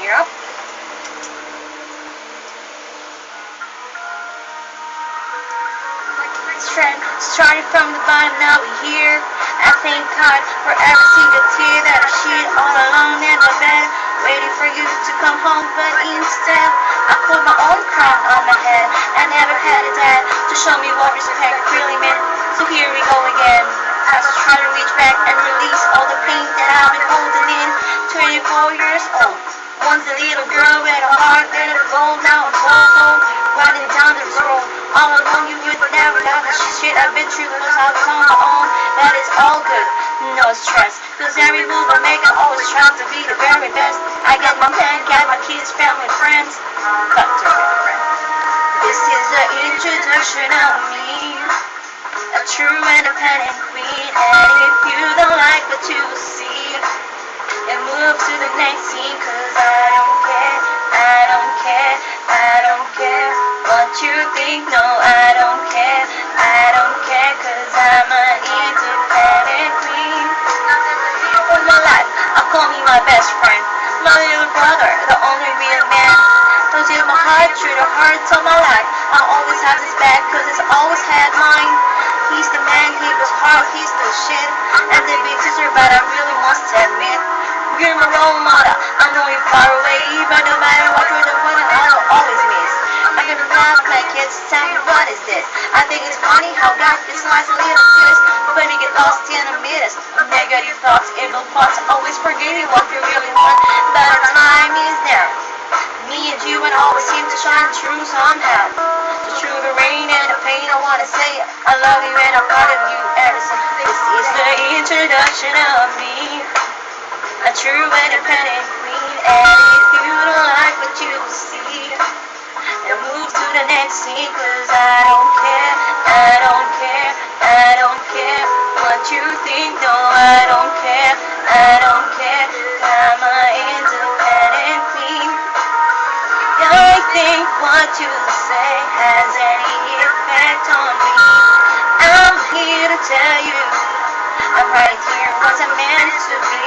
Yep. Started from the bottom, now we're here. I thank God for every single tear that I shed all alone in the bed, waiting for you to come home. But instead, I put my own crown on my head. I never had a dad to show me what respect really meant. So here we go again. I was trying to reach back and release all the pain that I've been holding in. 24 years old. Once a little girl with a heart that of gold. Now I'm home, riding down this road. All alone, you would never know the shit I've been through was I was on my own. That is all good, no stress. Cause every move I make, I always try to be the very best. I got my man, got my kids, family, friends. Got to remember. This is the introduction of me, a true independent queen. And if you don't like what you see, then move to the next scene. Cause I don't care, I don't care, I don't care what you think. No, I don't care, I don't care. Cause I'm an independent queen. For my life, I call me my best friend, my little brother, the only real man. Cause in my heart, through the heart of my life, I always have his back, cause it's always had mine. He's the man, he was hard, he's the shit. And the big sister, but I really must admit, you're my role model. I know you're far away, but no matter what you're doing, I'll always miss. I never laugh my kids, tell me what is this? I think it's funny how God gets nice a little twist, but you get lost in the midst of negative thoughts, evil plots, always forgetting what you really want. But our time is there. Me and you and always seem to shine through somehow. So through the rain and the pain, I wanna say I love you and I'm proud of you ever since. This is the introduction of me, a true independent queen. And if you don't like what you see, then move to the next scene. Cause I don't care, I don't care, I don't care what you think. No, I don't care, I don't care. I'm an independent queen. I think what you say has any effect on me. I'm here to tell you, I'm right here, was I meant to be.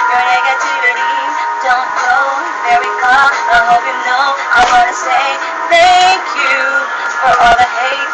Your negativity don't go very far. I hope you know I wanna say thank you for all the hate.